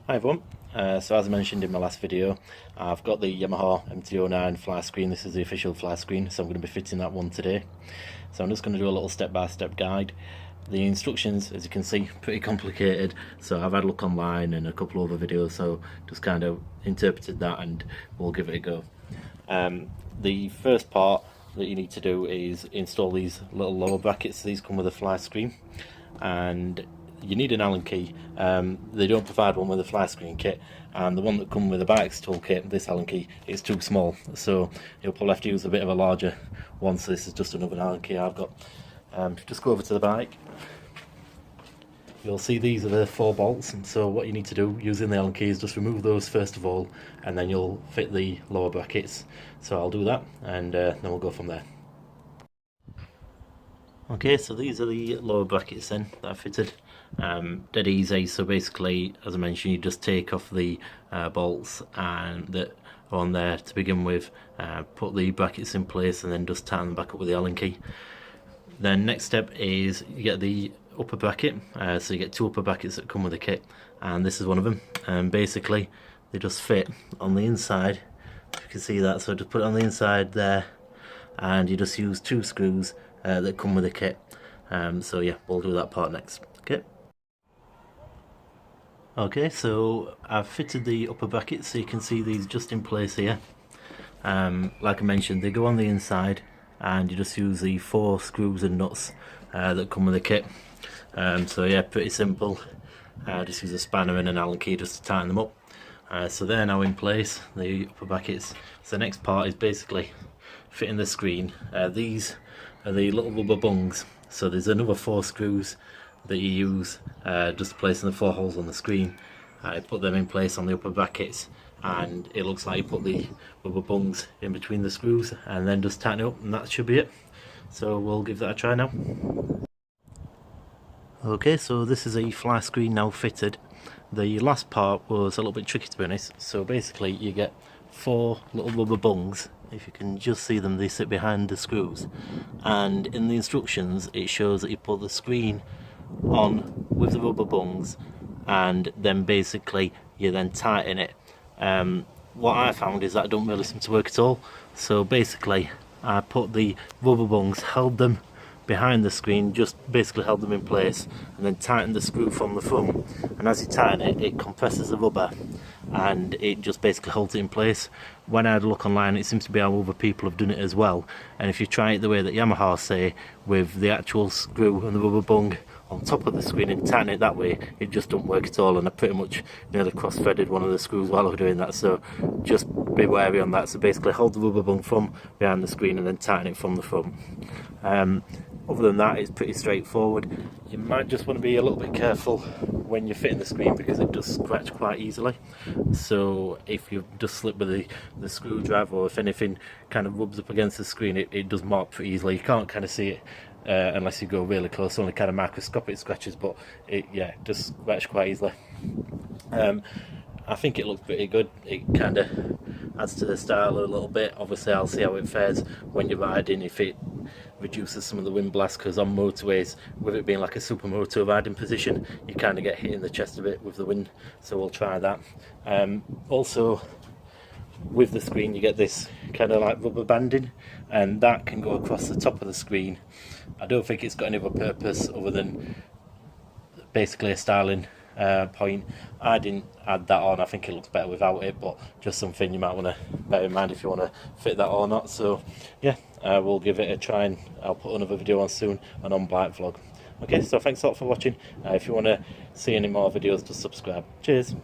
Hi everyone, so as I mentioned in my last video, I've got the Yamaha MT-09 fly screen. This is the official fly screen, so I'm going to be fitting that one today. So I'm just going to do a little step-by-step guide. The instructions, as you can see, pretty complicated, so I've had a look online and a couple other videos, so just kind of interpreted that and we'll give it a go. The first part that you need to do is install these little lower brackets. These come with a fly screen, and you need an Allen key. They don't provide one with a fly screen kit, and the one that comes with a bike's toolkit, this Allen key, is too small, so you'll probably have to use a bit of a larger one. So this is just another Allen key I've got. Just go over to the bike. You'll see these are the 4 bolts, and so what you need to do using the Allen key is just remove those first of all, and then you'll fit the lower brackets. So I'll do that, and then we'll go from there. Okay, so these are the lower brackets then that I fitted. Dead easy. So basically, as I mentioned, you just take off the bolts and that are on there to begin with, put the brackets in place, and then just tighten them back up with the Allen key. Then next step is you get the upper bracket. So you get 2 upper brackets that come with the kit, and this is one of them. And basically, they just fit on the inside. You can see that. So just put it on the inside there, and you just use 2 screws that come with the kit. So yeah, we'll do that part next. Okay, so I've fitted the upper brackets, so you can see these just in place here. Like I mentioned, they go on the inside, and you just use the 4 screws and nuts that come with the kit. So yeah, pretty simple. Just use a spanner and an Allen key just to tighten them up. So they're now in place, the upper brackets. So the next part is basically fitting the screen. These are the little rubber bungs, so there's another 4 screws that you use just to place in the 4 holes on the screen. Put them in place on the upper brackets, and it looks like you put the rubber bungs in between the screws and then just tighten it up, and that should be it. So we'll give that a try now. Okay, so this is a fly screen now fitted. The last part was a little bit tricky, to be honest. So basically you get 4 little rubber bungs. If you can just see them, they sit behind the screws, and in the instructions it shows that you put the screen on with the rubber bungs, and then basically you then tighten it. What I found is that don't really seem to work at all. So basically I put the rubber bungs, held them behind the screen, just basically held them in place, and then tightened the screw from the front, and as you tighten it, it compresses the rubber and it just basically holds it in place. When I had a look online, it seems to be how other people have done it as well, and if you try it the way that Yamaha say, with the actual screw and the rubber bung on top of the screen and tighten it that way, it just don't work at all, and I pretty much nearly cross-threaded one of the screws while I was doing that, so just be wary on that. So basically hold the rubber bung from behind the screen and then tighten it from the front. Other than that, it's pretty straightforward. You might just want to be a little bit careful when you're fitting the screen, because it does scratch quite easily. So if you just slip with the screwdriver, or if anything kind of rubs up against the screen, it does mark pretty easily. You can't kind of see it unless you go really close, only kind of microscopic scratches, but it does scratch quite easily. I think it looks pretty good. It kind of adds to the style a little bit. Obviously I'll see how it fares when you're riding, if it reduces some of the wind blast, because on motorways, with it being like a supermoto riding position, you kind of get hit in the chest a bit with the wind, so we'll try that. Also, with the screen you get this kind of like rubber banding, and that can go across the top of the screen. I don't think it's got any other purpose other than basically a styling point. I didn't add that on. I think it looks better without it, but just something you might want to bear in mind if you want to fit that or not. So yeah, we'll give it a try, and I'll put another video on soon, an on bike vlog. Okay, so thanks a lot for watching. If you want to see any more videos, just subscribe. Cheers.